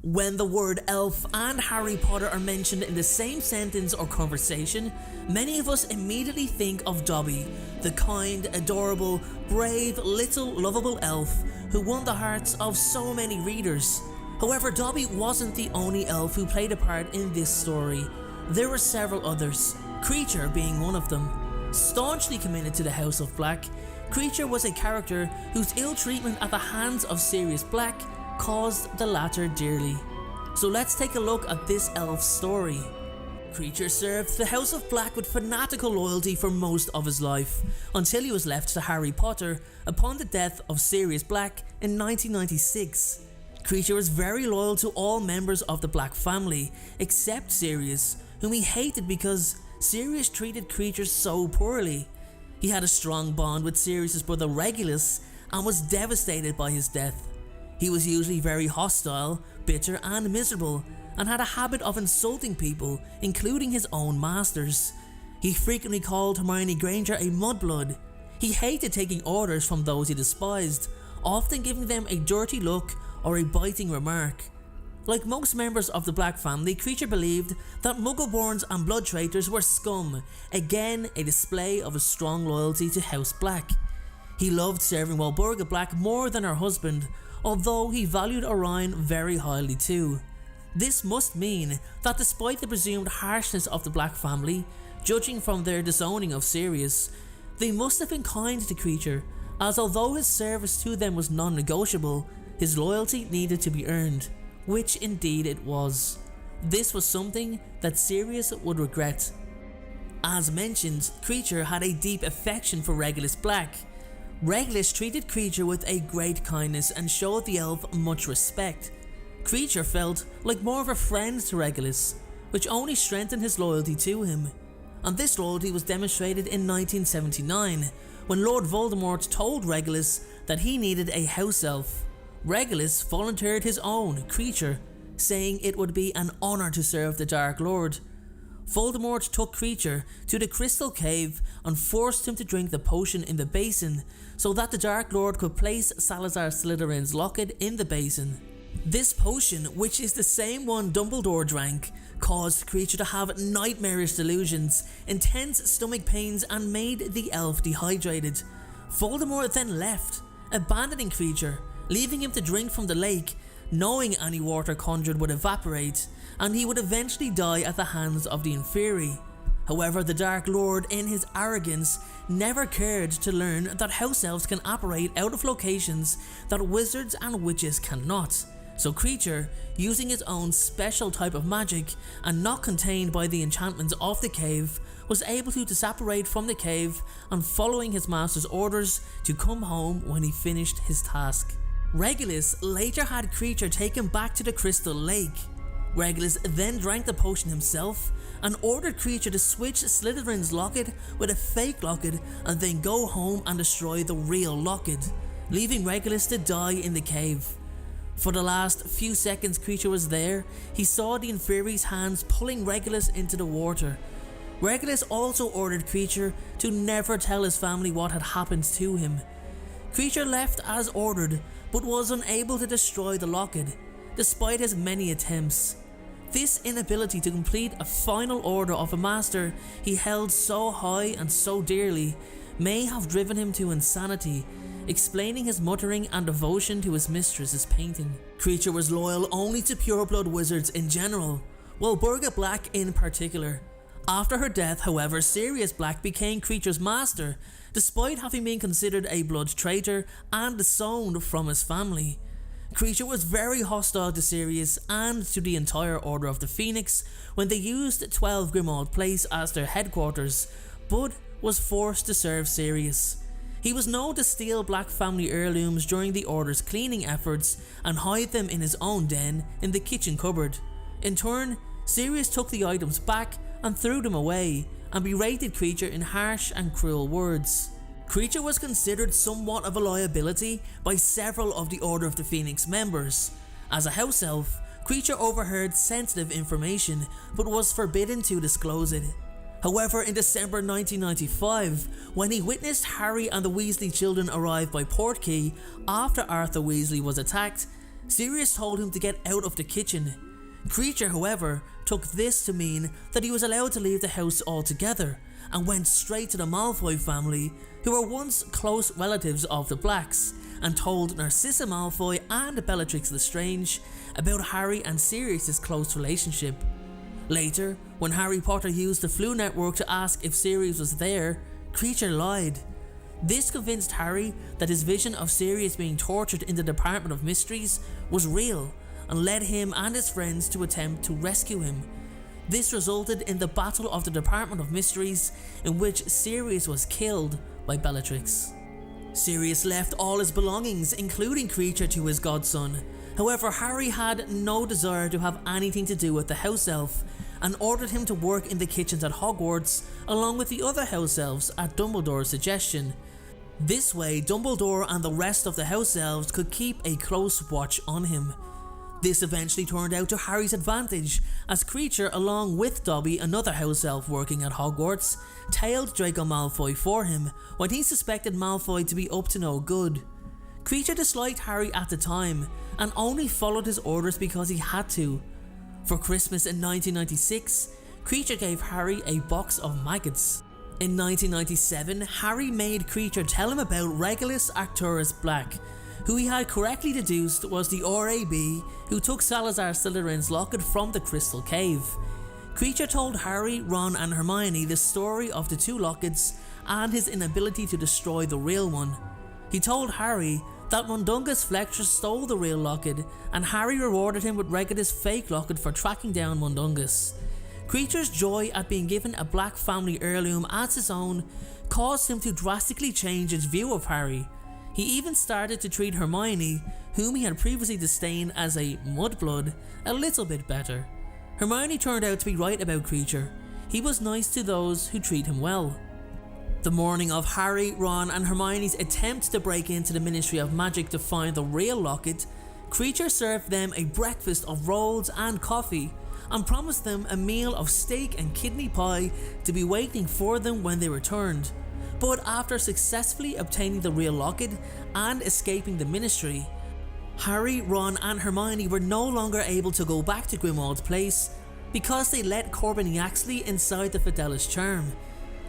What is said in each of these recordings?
When the word elf and Harry Potter are mentioned in the same sentence or conversation, many of us immediately think of Dobby, the kind, adorable, brave, little, lovable elf who won the hearts of so many readers. However, Dobby wasn't the only elf who played a part in this story. There were several others, Kreacher being one of them. Staunchly committed to the House of Black, Kreacher was a character whose ill treatment at the hands of Sirius Black caused the latter dearly. So let's take a look at this elf's story. Kreacher served the House of Black with fanatical loyalty for most of his life, until he was left to Harry Potter upon the death of Sirius Black in 1996. Kreacher was very loyal to all members of the Black family, except Sirius, whom he hated because Sirius treated Kreacher so poorly. He had a strong bond with Sirius's brother Regulus and was devastated by his death. He was usually very hostile, bitter and miserable, and had a habit of insulting people, including his own masters. He frequently called Hermione Granger a mudblood. He hated taking orders from those he despised, often giving them a dirty look or a biting remark. Like most members of the Black family, Kreacher believed that Muggleborns and blood traitors were scum, again a display of a strong loyalty to House Black. He loved serving Walburga Black more than her husband, although he valued Orion very highly too. This must mean that despite the presumed harshness of the Black family, judging from their disowning of Sirius, they must have been kind to Kreacher, as although his service to them was non-negotiable, his loyalty needed to be earned, which indeed it was. This was something that Sirius would regret. As mentioned, Kreacher had a deep affection for Regulus Black. Regulus treated Kreacher with a great kindness and showed the elf much respect. Kreacher felt like more of a friend to Regulus, which only strengthened his loyalty to him. And this loyalty was demonstrated in 1979, when Lord Voldemort told Regulus that he needed a house elf. Regulus volunteered his own, Kreacher, saying it would be an honour to serve the Dark Lord. Voldemort took Kreacher to the Crystal Cave and forced him to drink the potion in the basin so that the Dark Lord could place Salazar Slytherin's locket in the basin. This potion, which is the same one Dumbledore drank, caused Kreacher to have nightmarish delusions, intense stomach pains and made the elf dehydrated. Voldemort then left, abandoning Kreacher, leaving him to drink from the lake, knowing any water conjured would evaporate, and he would eventually die at the hands of the Inferi. However, the Dark Lord, in his arrogance, never cared to learn that house elves can operate out of locations that wizards and witches cannot. So Kreacher, using his own special type of magic and not contained by the enchantments of the cave, was able to separate from the cave and following his master's orders to come home when he finished his task. Regulus later had Kreacher taken back to the Crystal Lake. Regulus then drank the potion himself and ordered Kreacher to switch Slytherin's locket with a fake locket and then go home and destroy the real locket, leaving Regulus to die in the cave. For the last few seconds Kreacher was there, he saw the Inferi's hands pulling Regulus into the water. Regulus also ordered Kreacher to never tell his family what had happened to him. Kreacher left as ordered, but was unable to destroy the locket, despite his many attempts. This inability to complete a final order of a master he held so high and so dearly may have driven him to insanity, explaining his muttering and devotion to his mistress's painting. Kreacher was loyal only to pureblood wizards in general, Walburga Black in particular. After her death, however, Sirius Black became Kreacher's master, despite having been considered a blood traitor and disowned from his family. Kreacher was very hostile to Sirius and to the entire Order of the Phoenix when they used 12 Grimmauld Place as their headquarters, but was forced to serve Sirius. He was known to steal Black family heirlooms during the Order's cleaning efforts and hide them in his own den in the kitchen cupboard. In turn, Sirius took the items back and threw them away and berated Kreacher in harsh and cruel words. Kreacher was considered somewhat of a liability by several of the Order of the Phoenix members. As a house elf, Kreacher overheard sensitive information but was forbidden to disclose it. However, in December 1995, when he witnessed Harry and the Weasley children arrive by Portkey after Arthur Weasley was attacked, Sirius told him to get out of the kitchen. Kreacher, however, took this to mean that he was allowed to leave the house altogether and went straight to the Malfoy family, who were once close relatives of the Blacks, and told Narcissa Malfoy and Bellatrix Lestrange about Harry and Sirius's close relationship. Later, when Harry Potter used the Flu Network to ask if Sirius was there, Kreacher lied. This convinced Harry that his vision of Sirius being tortured in the Department of Mysteries was real, and led him and his friends to attempt to rescue him. This resulted in the Battle of the Department of Mysteries, in which Sirius was killed by Bellatrix. Sirius left all his belongings, including Kreacher, to his godson. However, Harry had no desire to have anything to do with the house elf, and ordered him to work in the kitchens at Hogwarts along with the other house elves at Dumbledore's suggestion. This way, Dumbledore and the rest of the house elves could keep a close watch on him. This eventually turned out to Harry's advantage, as Kreacher, along with Dobby, another house elf working at Hogwarts, tailed Draco Malfoy for him when he suspected Malfoy to be up to no good. Kreacher disliked Harry at the time and only followed his orders because he had to. For Christmas in 1996, Kreacher gave Harry a box of maggots. In 1997, Harry made Kreacher tell him about Regulus Arcturus Black, who he had correctly deduced was the RAB who took Salazar Slytherin's locket from the Crystal Cave. Kreacher told Harry, Ron and Hermione the story of the two lockets and his inability to destroy the real one. He told Harry that Mundungus Fletcher stole the real locket, and Harry rewarded him with Regulus' fake locket for tracking down Mundungus. Kreacher's joy at being given a Black family heirloom as his own caused him to drastically change his view of Harry. He even started to treat Hermione, whom he had previously disdained as a mudblood, a little bit better. Hermione turned out to be right about Kreacher. He was nice to those who treat him well. The morning of Harry, Ron and Hermione's attempt to break into the Ministry of Magic to find the real locket, Kreacher served them a breakfast of rolls and coffee, and promised them a meal of steak and kidney pie to be waiting for them when they returned. But after successfully obtaining the real locket and escaping the Ministry, Harry, Ron and Hermione were no longer able to go back to Grimmauld Place because they let Corbin Yaxley inside the Fidelis Charm.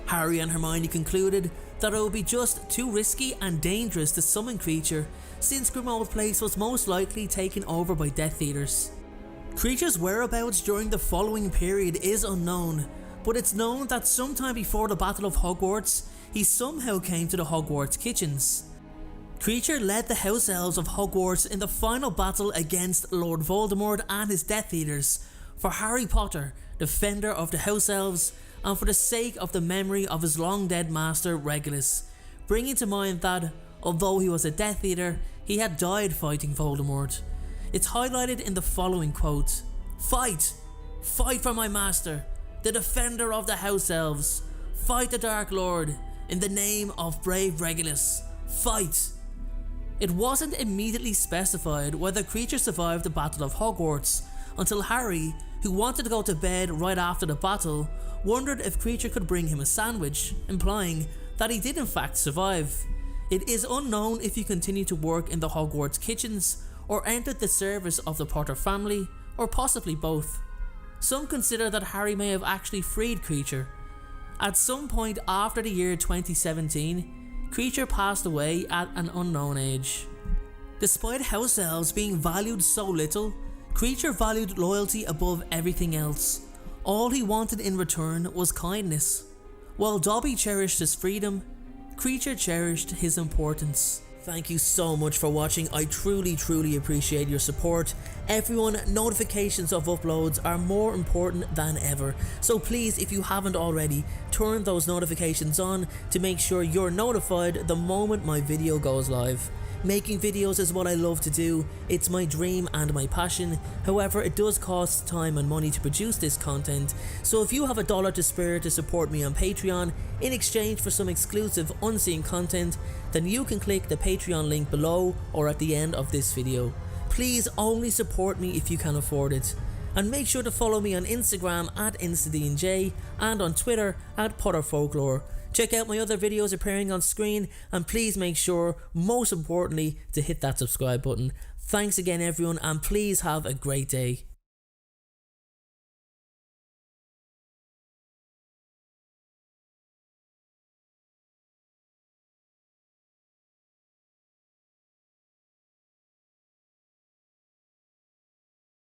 Harry and Hermione concluded that it would be just too risky and dangerous to summon Kreacher, since Grimmauld Place was most likely taken over by Death Eaters. Kreacher's whereabouts during the following period is unknown, but it's known that sometime before the Battle of Hogwarts, he somehow came to the Hogwarts kitchens. Kreacher led the House Elves of Hogwarts in the final battle against Lord Voldemort and his Death Eaters for Harry Potter, defender of the House Elves, and for the sake of the memory of his long dead master Regulus, bringing to mind that, although he was a Death Eater, he had died fighting Voldemort. It's highlighted in the following quote: "Fight! Fight for my master, the defender of the House Elves. Fight the Dark Lord, in the name of brave Regulus. Fight!" It wasn't immediately specified whether Kreacher survived the Battle of Hogwarts, until Harry, who wanted to go to bed right after the battle, wondered if Kreacher could bring him a sandwich, implying that he did in fact survive. It is unknown if he continued to work in the Hogwarts kitchens or entered the service of the Potter family, or possibly both. Some consider that Harry may have actually freed Kreacher. At some point after the year 2017, Kreacher passed away at an unknown age. Despite House Elves being valued so little, Kreacher valued loyalty above everything else. All he wanted in return was kindness. While Dobby cherished his freedom, Kreacher cherished his importance. Thank you so much for watching. I truly appreciate your support. Everyone, notifications of uploads are more important than ever. So please, if you haven't already, turn those notifications on to make sure you're notified the moment my video goes live. Making videos is what I love to do. It's my dream and my passion. However, it does cost time and money to produce this content. So if you have $1 to spare to support me on Patreon in exchange for some exclusive unseen content, then you can click the Patreon link below or at the end of this video. Please only support me if you can afford it. And make sure to follow me on Instagram at InstaDeanJ and on Twitter at PotterFolklore. Check out my other videos appearing on screen, and please make sure, most importantly, to hit that subscribe button. Thanks again everyone, and please have a great day.